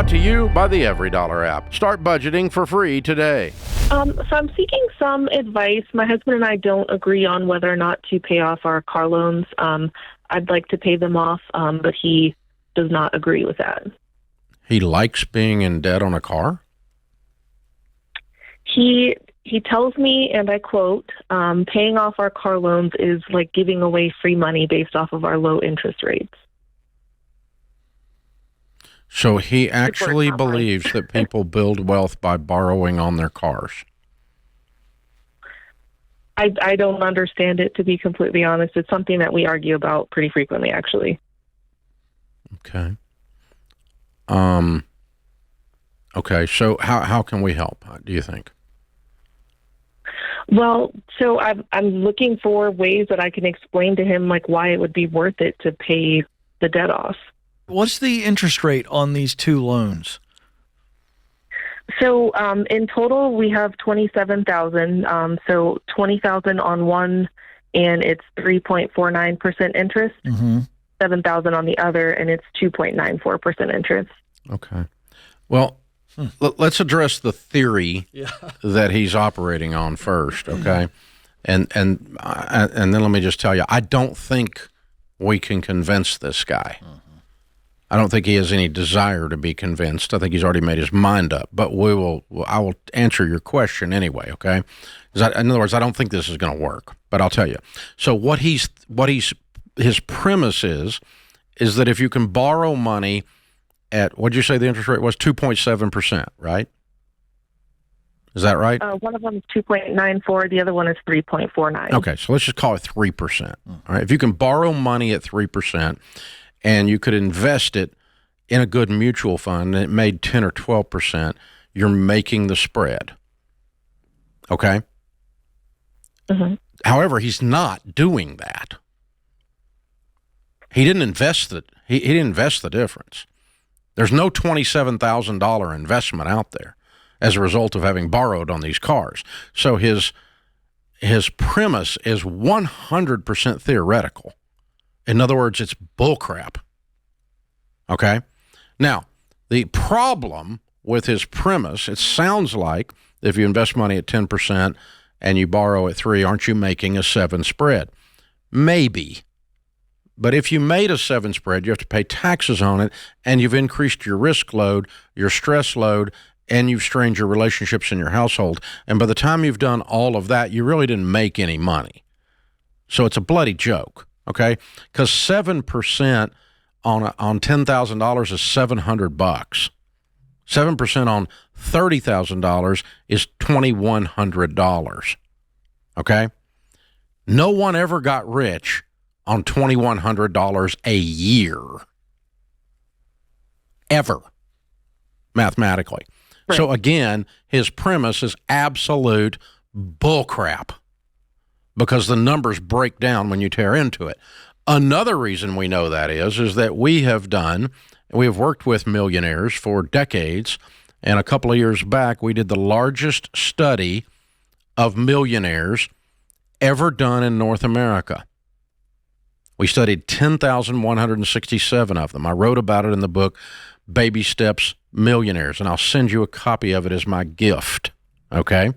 Brought to you by the Every Dollar app. Start budgeting for free today. So I'm seeking some advice. My husband and I don't agree on whether or not to pay off our car loans. I'd like to pay them off, but he does not agree with that. He likes being in debt on a car? He tells me, and I quote, paying off our car loans is like giving away free money based off of our low interest rates. So he actually believes that people build wealth by borrowing on their cars. I don't understand it, to be completely honest. It's something that we argue about pretty frequently, actually. Okay. Okay, so how can we help, do you think? Well, so I'm looking for ways that I can explain to him, like, why it would be worth it to pay the debt off. What's the interest rate on these two loans? So in total, we have $27,000. So $20,000 on one, and it's 3.49% interest. Mm-hmm. $7,000 on the other, and it's 2.94% interest. Okay. Well, let's address the theory that he's operating on first, okay? And then let me just tell you, I don't think we can convince this guy. I don't think he has any desire to be convinced. I think he's already made his mind up. But I will answer your question anyway, okay? In other words, I don't think this is going to work. But I'll tell you. So his premise is that if you can borrow money at, what'd you say the interest rate was? 2.7%, right? Is that right? One of them is 2.94. The other one is 3.49. Okay, so let's just call it 3%. All right, if you can borrow money at 3%, and you could invest it in a good mutual fund, and it made 10 or 12%, you're making the spread. Okay? Mm-hmm. However, he's not doing that. He didn't invest it. He didn't invest the difference. There's no $27,000 investment out there as a result of having borrowed on these cars. So his premise is 100% theoretical. In other words, it's bullcrap. Okay? Now, the problem with his premise, it sounds like if you invest money at 10% and you borrow at 3%, aren't you making a 7 spread? Maybe. But if you made a 7 spread, you have to pay taxes on it, and you've increased your risk load, your stress load, and you've strained your relationships in your household. And by the time you've done all of that, you really didn't make any money. So it's a bloody joke. Okay, because 7% on $10,000 is $700. 7% on $30,000 is $2,100. Okay, no one ever got rich on $2,100 a year, ever, mathematically. Right. So again, his premise is absolute bullcrap, because the numbers break down when you tear into it. Another reason we know that is that we have worked with millionaires for decades, and a couple of years back, we did the largest study of millionaires ever done in North America. We studied 10,167 of them. I wrote about it in the book, Baby Steps Millionaires, and I'll send you a copy of it as my gift, okay?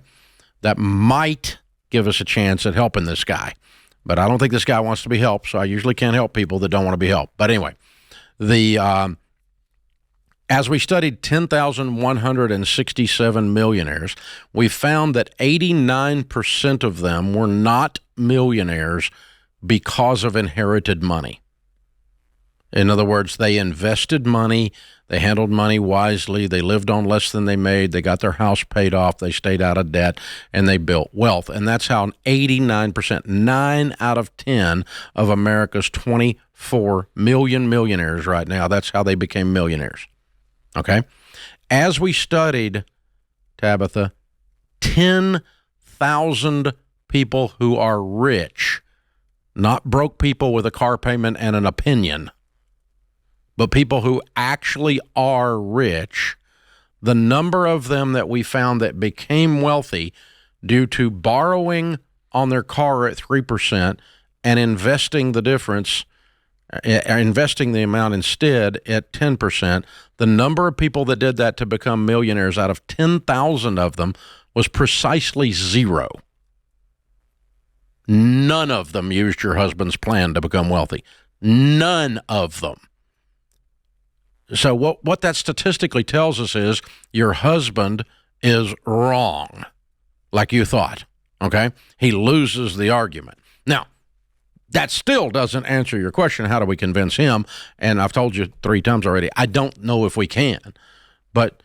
That might give us a chance at helping this guy. But I don't think this guy wants to be helped, so I usually can't help people that don't want to be helped. But anyway, as we studied 10,167 millionaires, we found that 89% of them were not millionaires because of inherited money. In other words, they invested money, they handled money wisely, they lived on less than they made, they got their house paid off, they stayed out of debt, and they built wealth. And that's how 89%, 9 out of 10 of America's 24 million millionaires right now, that's how they became millionaires. Okay? As we studied, Tabitha, 10,000 people who are rich, not broke people with a car payment and an opinion, but people who actually are rich, the number of them that we found that became wealthy due to borrowing on their car at 3% and investing the difference investing the amount instead at 10%. The number of people that did that to become millionaires out of 10,000 of them was precisely 0. None of them used your husband's plan to become wealthy. None of them. So what that statistically tells us is your husband is wrong, like you thought, okay? He loses the argument. Now, that still doesn't answer your question, how do we convince him? And I've told you 3 times already, I don't know if we can. But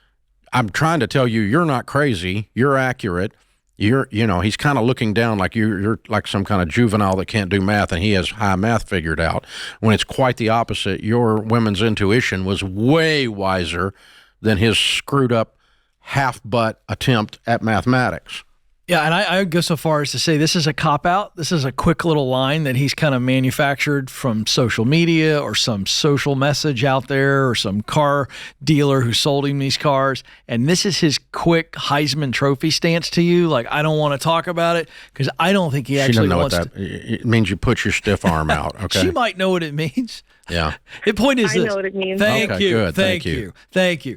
I'm trying to tell you, you're not crazy. You're accurate. He's kind of looking down like you're like some kind of juvenile that can't do math and he has high math figured out, when it's quite the opposite. Your women's intuition was way wiser than his screwed up half-butt attempt at mathematics. Yeah, and I would go so far as to say this is a cop-out. This is a quick little line that he's kind of manufactured from social media or some social message out there or some car dealer who sold him these cars. And this is his quick Heisman Trophy stance to you. Like, I don't want to talk about it because I don't think he actually wants to. It means you put your stiff arm out, okay? She might know what it means. Yeah. The point is this. I know what it means. Thank Okay, you. good. Thank you. Thank you.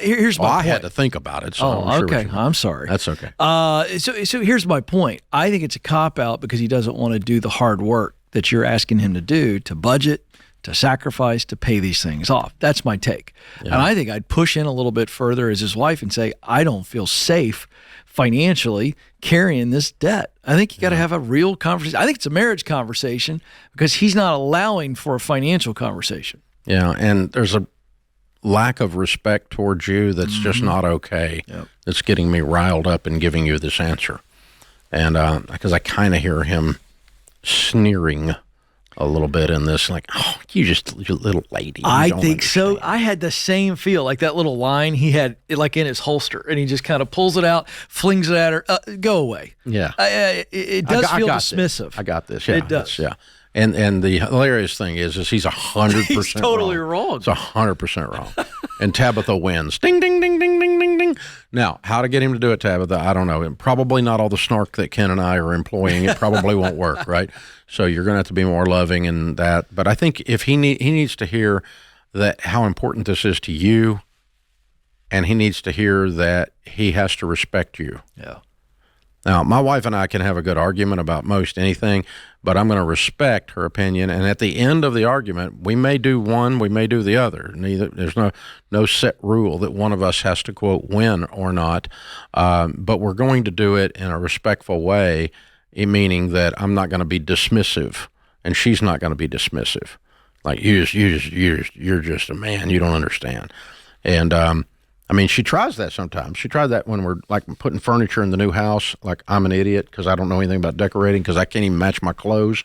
Here's my point. I had to think about it. So I'm sure okay. I'm sorry. That's okay. So here's my point. I think it's a cop-out because he doesn't want to do the hard work that you're asking him to do, to budget, to sacrifice, to pay these things off. That's my take. Yeah. And I think I'd push in a little bit further as his wife and say, I don't feel safe financially carrying this debt. I think you got to have a real conversation. I think it's a marriage conversation because he's not allowing for a financial conversation. Yeah, and there's a lack of respect towards you that's just not okay. Yep. That's getting me riled up and giving you this answer. And because I kind of hear him sneering a little bit in this, like, oh, you little lady. I think so. I had the same feel, like that little line he had like in his holster, and he just kind of pulls it out, flings it at her. Go away. Yeah. It does feel dismissive. I got this. Yeah, it does. Yeah. And the hilarious thing is he's 100% He's totally wrong. It's 100% wrong. And Tabitha wins. Ding, ding, ding, ding, ding, ding, ding. Now, how to get him to do it, Tabitha, I don't know. And probably not all the snark that Ken and I are employing. It probably won't work, right? So you're going to have to be more loving in that. But I think if he needs to hear that how important this is to you, and he needs to hear that he has to respect you. Yeah. Now, my wife and I can have a good argument about most anything, but I'm going to respect her opinion. And at the end of the argument, we may do one, we may do the other. There's no set rule that one of us has to, quote, win or not. But we're going to do it in a respectful way, meaning that I'm not going to be dismissive, and she's not going to be dismissive. Like, you're just a man. You don't understand. And I mean, she tries that sometimes. She tried that when we're like putting furniture in the new house. Like, I'm an idiot because I don't know anything about decorating because I can't even match my clothes.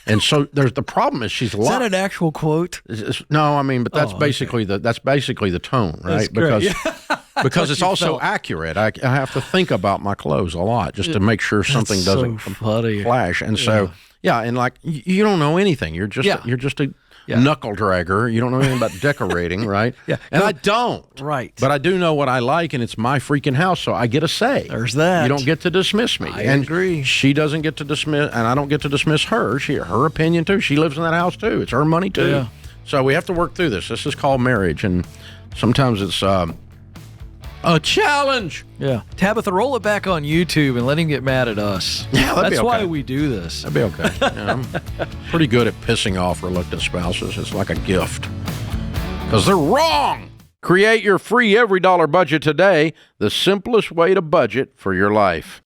And so there's the problem is she's Is that an actual quote? No, I mean, but that's basically the tone, right? That's great. Because it's also accurate. I have to think about my clothes a lot just to make sure something doesn't flash. And so and like you don't know anything. You're just a knuckle dragger. You don't know anything about decorating, right? Yeah. And I don't. Right. But I do know what I like, and it's my freaking house, so I get a say. There's that. You don't get to dismiss me. I agree. She doesn't get to dismiss, and I don't get to dismiss her. Her opinion, too. She lives in that house, too. It's her money, too. Yeah. So we have to work through this. This is called marriage, and sometimes it's a challenge. Yeah. Tabitha, roll it back on YouTube and let him get mad at us. Yeah, That's be okay. why we do this. That'd be okay. Yeah, I'm pretty good at pissing off reluctant spouses. It's like a gift. Because they're wrong. Create your free every dollar budget today, the simplest way to budget for your life.